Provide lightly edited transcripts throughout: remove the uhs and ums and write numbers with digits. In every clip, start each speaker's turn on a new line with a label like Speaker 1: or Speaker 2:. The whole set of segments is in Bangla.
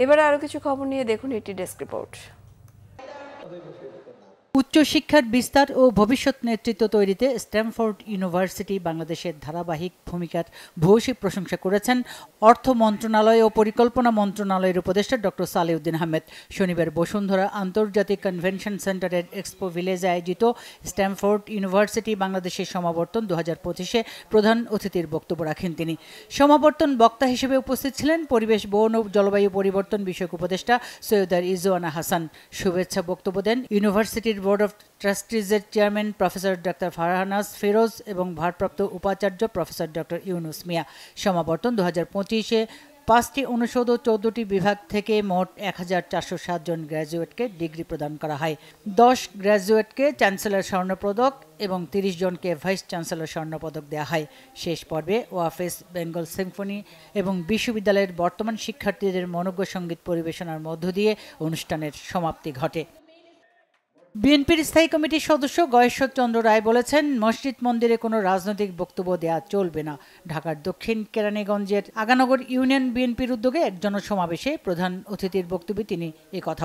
Speaker 1: এবারে আরো কিছু খবর নিয়ে দেখুন এটি ডেস্ক রিপোর্ট।
Speaker 2: উচ্চশিক্ষার বিস্তার ও ভবিষ্যৎ নেতৃত্ব তৈরিতে স্ট্যামফোর্ড ইউনিভার্সিটি বাংলাদেশের ধারাবাহিক ভূমিকার ভূয়সী প্রশংসা করেছেন অর্থ মন্ত্রণালয় ও পরিকল্পনা মন্ত্রণালয়ের উপদেষ্টা ডক্টর সালেউদ্দিন আহমেদ। শনিবার বসুন্ধরা আন্তর্জাতিক কনভেনশন সেন্টারের এক্সপো ভিলেজে আয়োজিত স্ট্যামফোর্ড ইউনিভার্সিটি বাংলাদেশের সমাবর্তন 2025-এ প্রধান অতিথির বক্তব্য রাখেন তিনি। সমাবর্তন বক্তা হিসেবে উপস্থিত ছিলেন পরিবেশ, বন ও জলবায়ু পরিবর্তন বিষয়ক উপদেষ্টা সৈয়দা রিজওয়ানা হাসান। শুভেচ্ছা বক্তব্য দেন ইউনিভার্সিটির বোর্ড অফ ট্রাস্টিজের chairman professor doctor Farhanaz Firoz এবং ভারপ্রাপ্ত উপাচার্য প্রফেসর ডক্টর ইউনুস মিয়া। সমাবর্তন 2025-এ 5টি অনুষদ ও 14টি বিভাগ থেকে মোট 1407 জন গ্র্যাজুয়েটকে ডিগ্রি প্রদান করা হয়। 10 গ্র্যাজুয়েটকে চ্যান্সেলর স্বর্ণপদক এবং 30 জনকে ভাইস চ্যান্সেলর স্বর্ণপদক দেওয়া হয়। শেষ পর্বে ওয়াফেস, বেঙ্গল সিম্ফনি এবং বিশ্ববিদ্যালয়ের বর্তমান শিক্ষার্থীদের মনোজ্ঞ সঙ্গীত পরিবেশনার মধ্য দিয়ে অনুষ্ঠানের সমাপ্তি ঘটে। বিএনপির স্থায়ী কমিটির সদস্য গয়েশ্বর চন্দ্র রায় বলেছেন, মসজিদ মন্দিরে কোনো রাজনৈতিক বক্তব্য দেওয়া চলবে না। ঢাকার দক্ষিণ কেরানীগঞ্জের আগানগর ইউনিয়ন বিএনপির উদ্যোগে এক জনসমাবেশে প্রধান অতিথির বক্তব্যে তিনি কথা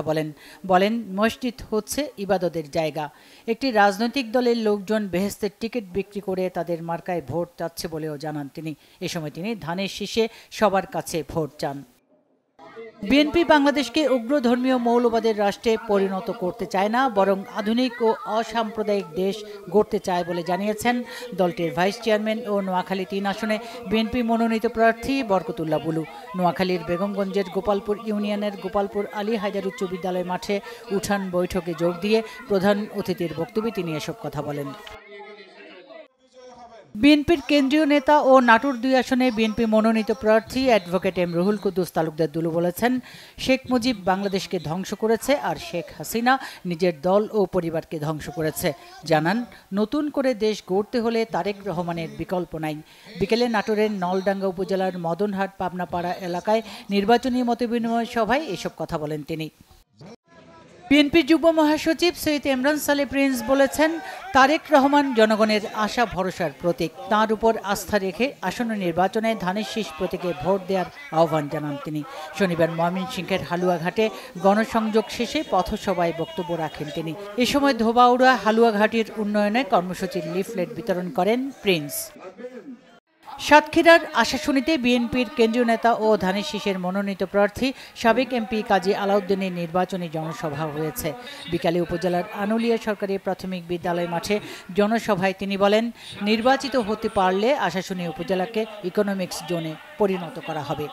Speaker 2: বলেন মসজিদ হচ্ছে ইবাদতের জায়গা। একটি রাজনৈতিক দলের লোকজন বেহেশতের টিকিট বিক্রি করে তাদের মার্কায় ভোট চাচ্ছে বলেও জানান তিনি। এ সময় তিনি ধানের শীষে সবার কাছে ভোট চান। বিএনপি বাংলাদেশকে উগ্র ধর্মীয় মৌলবাদের রাষ্ট্রে পরিণত করতে চায় না, বরং আধুনিক ও অসাম্প্রদায়িক দেশ গড়তে চায় বলে জানিয়েছেন দলটির ভাইস চেয়ারম্যান ও নোয়াখালী 3 আসনে বিএনপি মনোনীত প্রার্থী বরকতুল্লাহ বুলু। নোয়াখালীর বেগমগঞ্জের গোপালপুর ইউনিয়নের গোপালপুর আলী হায়দার উচ্চ বিদ্যালয় মাঠে উঠান বৈঠকে যোগ দিয়ে প্রধান অতিথির বক্তব্যে তিনি এসব কথা বলেন। বিএনপির কেন্দ্রীয় নেতা ও নাটোর 2 আসনে বিএনপি মনোনীত প্রার্থী অ্যাডভোকেট এম রুহুল কুদ্দুস তালুকদার দুলু বলেছেন, শেখ মুজিব বাংলাদেশকে ধ্বংস করেছে আর শেখ হাসিনা নিজের দল ও পরিবারকে ধ্বংস করেছে। জানান, নতুন করে দেশ গড়তে হলে তারেক রহমানের বিকল্প নাই। বিকেলে নাটোরের নলডাঙ্গা উপজেলার মদনহাট পাবনাপাড়া এলাকায় নির্বাচনী মতবিনিময় সভায় এসব কথা বলেন তিনি। বিএনপি যুগ্ম মহাসচিব সৈয়দ ইমরান সালে প্রিন্স বলেছেন, তারেক রহমান জনগণের আশা ভরসার প্রতীক। তাঁর উপর আস্থা রেখে আসন্ন নির্বাচনে ধানের শীষ প্রতীকে ভোট দেওয়ার আহ্বান জানান তিনি। শনিবার ময়মনসিংহের হালুয়াঘাটে গণসংযোগ শেষে পথসভায় বক্তব্য রাখেন তিনি। এ সময় ধোবাউড়া হালুয়াঘাটির উন্নয়নে কর্মসূচির লিফলেট বিতরণ করেন প্রিন্স। সাতক্ষীরার আশাশুনিতে বিএনপির কেন্দ্রীয় নেতা ও ধানের শীষের মনোনীত প্রার্থী সাবেক এমপি কাজী আলাউদ্দিনের নির্বাচনী জনসভা হয়েছে। বিকালে উপজেলার আনুলিয়া সরকারি প্রাথমিক বিদ্যালয় মাঠে জনসভায় তিনি বলেন, নির্বাচিত হতে পারলে আশাশুনি উপজেলাকে ইকোনমিক্স জোনে পরিণত করা হবে।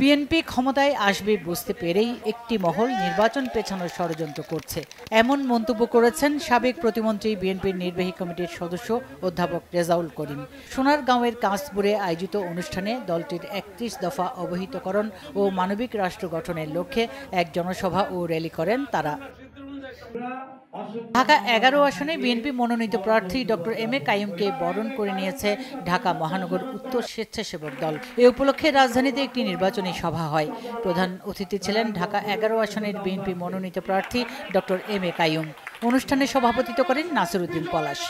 Speaker 2: বিএনপি ক্ষমতায় আসবে বুঝতে পেরেই একটি মহল নির্বাচন পেছানোর ষড়যন্ত্র করছে, এমন মন্তব্য করেছেন সাবেক প্রতিমন্ত্রী বিএনপির নির্বাহী কমিটির সদস্য অধ্যাপক রেজাউল করিম। সোনারগাঁওয়ের কাঁচপুরে আয়োজিত অনুষ্ঠানে দলটির 31 দফা অবহিতকরণ ও মানবিক রাষ্ট্র গঠনের লক্ষ্যে এক জনসভা ও র্যালি করেন তারা। ঢাকা 11 আসনে বিএনপি মনোনীত প্রার্থী ডক্টর এম এ কাইয়ুমকে বরণ করে নিয়েছে ঢাকা মহানগর উত্তর স্বেচ্ছাসেবক দল। এ উপলক্ষে রাজধানীতে একটি নির্বাচনী সভা হয়। প্রধান অতিথি ছিলেন ঢাকা 11 আসনের বিএনপি মনোনীত প্রার্থী ডক্টর এম এ কাইয়ুম। অনুষ্ঠানে সভাপতিত্ব করেন নাসিরউদ্দিন পলাশ।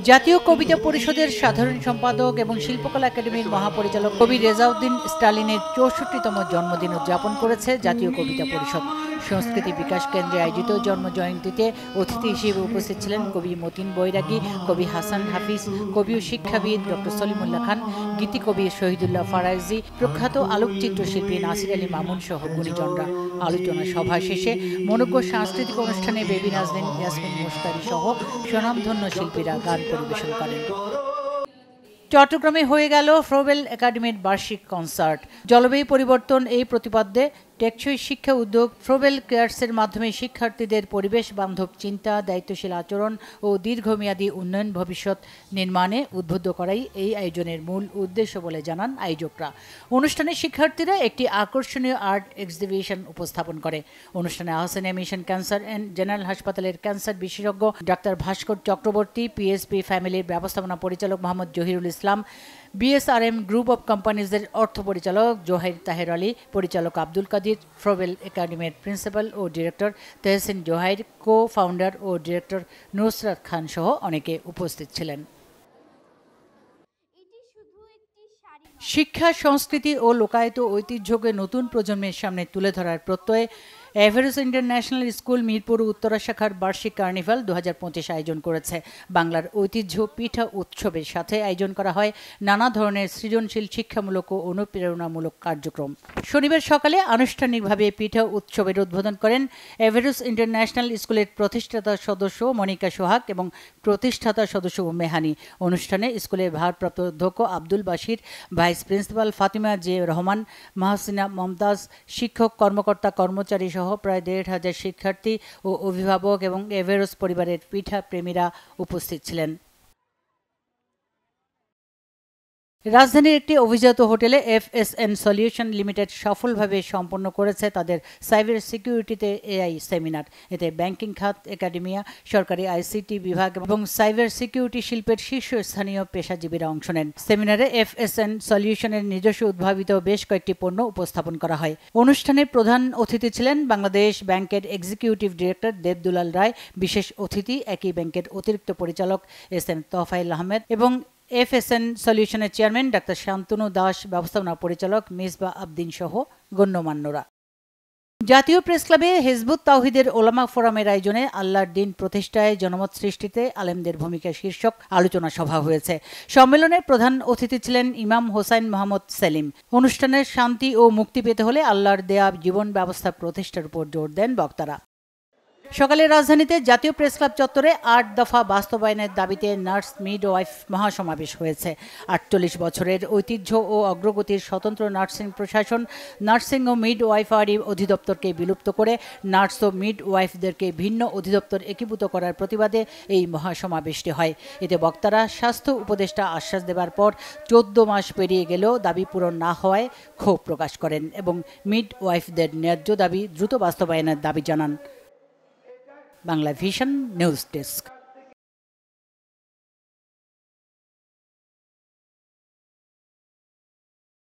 Speaker 2: জাতীয় কবিতা পরিষদের সাধারণ সম্পাদক এবং শিল্পকলা একাডেমির মহাপরিচালক কবি রেজাউদ্দিন স্টালিনের 64তম জন্মদিন উদযাপন করেছে জাতীয় কবিতা পরিষদ। সংস্কৃতি বিকাশ কেন্দ্রে আয়োজিত জন্মজয়ন্তীতে অতিথি হিসেবে উপস্থিত ছিলেন কবি মতিন বৈরাগী, কবি হাসান হাফিজ, কবি ও শিক্ষাবিদ ডক্টর সলিমুল্লাহ খান, গীতিকবি শহীদুল্লাহ ফারাইজি, প্রখ্যাত আলোকচিত্র শিল্পী নাসির আলী মামুন সহ গুণীজনরা। আলোচনা সভা শেষে মনোজ্ঞ সাংস্কৃতিক অনুষ্ঠানে বেবি নাজনীন, ইয়াসমিন মুশতারি সহ স্বনামধন্য শিল্পীরা গান পরিবেশন করেন। চট্টগ্রামে হয়ে গেল ফ্রোবেল একাডেমির বার্ষিক কনসার্ট। জলবায়ু পরিবর্তন এই প্রতিপাদ্যে টেকসই শিক্ষা উদ্যোগ ফ্রোবেল কেয়ার্সের মাধ্যমে শিক্ষার্থীদের পরিবেশ বান্ধব চিন্তা, দায়িত্বশীল আচরণ ও দীর্ঘমেয়াদী উন্নয়ন ভবিষ্যৎ নির্মাণে উদ্বুদ্ধ করাই এই আয়োজনের মূল উদ্দেশ্য বলে জানান আয়োজকরা। অনুষ্ঠানে শিক্ষার্থীরা একটি আকর্ষণীয় আর্ট এক্সিবিশন উপস্থাপন করে। অনুষ্ঠানে Ahsania mission cancer and general হাসপাতালের ক্যান্সার বিশেষজ্ঞ ডাক্তার ভাস্কর চক্রবর্তী, পিএসপি ফ্যামিলির ব্যবস্থাপনা পরিচালক মোহাম্মদ জহিরুল ইসলাম, বিএসআরএম গ্রুপ অব কোম্পানিজের অর্থ পরিচালক জোহাইর তাহের আলী, পরিচালক আব্দুল কাদির, ফ্রোবেল একাডেমির প্রিন্সিপাল ও director Tehsin Zohair, co founder ও ডিরেক্টর নুসরাত খান সহ অনেকে উপস্থিত ছিলেন। শিক্ষা, সংস্কৃতি ও লোকায়ত ঐতিহ্যকে নতুন প্রজন্মের সামনে তুলে ধরার প্রত্যয়ে Everest International School Mirpur Uttara শাখার বার্ষিক কার্নিভাল 2025 আয়োজন করেছে। বাংলার ঐতিহ্য পিঠা উৎসবের সাথে আয়োজন করা হয় নানা ধরনের সৃজনশীল, শিক্ষামূলক ও অনুপ্রেরণামূলক কার্যক্রম। শনিবার সকালে আনুষ্ঠানিকভাবে পিঠা উৎসবের উদ্বোধন করেন এভারেস্ট ইন্টারন্যাশনাল স্কুলের প্রতিষ্ঠাতা সদস্য মনিকা সোহাগ এবং প্রতিষ্ঠাতা সদস্য মেহানি। অনুষ্ঠানে স্কুলের ভারপ্রাপ্ত অধ্যক্ষ Abdul Bashir, vice principal Fatima J Rahman, Mahsina Momtaz, শিক্ষক, কর্মকর্তা, কর্মচারী সহ প্রায় 1,500 শিক্ষার্থী ও অভিভাবক এবং এভারেস্ট পরিবারের পিঠা প্রেমীরা উপস্থিত ছিলেন। রাজধানীর একটি অভিজাত হোটেলে FSN সলিউশন লিমিটেড সফলভাবে সম্পন্ন করেছে তাদের সাইবার সিকিউরিটিতে AI সেমিনার। এতে ব্যাংকিং খাত, একাডেমিয়া, সরকারি ICT বিভাগ এবং সাইবার সিকিউরিটি শিল্পের শীর্ষস্থানীয় পেশাজীবীরা অংশ নেন। সেমিনারে FSN সলিউশনের নিজস্ব উদ্ভাবিত বেশ কয়েকটি পণ্য উপস্থাপন করা হয়। অনুষ্ঠানে প্রধান অতিথি ছিলেন বাংলাদেশ ব্যাংকের এক্সিকিউটিভ ডিরেক্টর দেবদুলাল রায়, বিশেষ অতিথি একই ব্যাংকের অতিরিক্ত পরিচালক SM তোফায়েল আহমেদ এবং FSN সলিউশনের চেয়ারম্যান ডাক্তার শান্তনু দাস, ব্যবস্থাপনা পরিচালক মিসবা আবদিন সহ গণ্যমান্যরা। জাতীয় প্রেসক্লাবে হিজবুত তাওহীদের ওলামা ফোরামের আয়োজনে আল্লাহর দিন প্রতিষ্ঠায় জনমত সৃষ্টিতে আলেমদের ভূমিকা শীর্ষক আলোচনা সভা হয়েছে। সম্মেলনে প্রধান অতিথি ছিলেন ইমাম হোসাইন মোহাম্মদ সেলিম। অনুষ্ঠানে শান্তি ও মুক্তি পেতে হলে আল্লাহর দেয়া জীবন ব্যবস্থা প্রতিষ্ঠার উপর জোর দেন বক্তারা। সকালে রাজধানীতে জাতীয় প্রেসক্লাব চত্বরে 8 দফা বাস্তবায়নের দাবিতে নার্স মিডওয়াইফ মহাসমাবেশ হয়েছে। 48 বছরের ঐতিহ্য ও অগ্রগতির স্বতন্ত্র নার্সিং প্রশাসন নার্সিং ও মিডওয়াইফারি অধিদপ্তরকে বিলুপ্ত করে নার্স ও মিডওয়াইফদেরকে ভিন্ন অধিদপ্তর একীভূত করার প্রতিবাদে এই মহাসমাবেশটি হয়। এতে বক্তারা স্বাস্থ্য উপদেষ্টা আশ্বাস দেবার পর 14 মাস পেরিয়ে গেলেও দাবি পূরণ না হওয়ায় ক্ষোভ প্রকাশ করেন এবং মিডওয়াইফদের ন্যায্য দাবি দ্রুত বাস্তবায়নের দাবি জানান। Bangla vision news desk.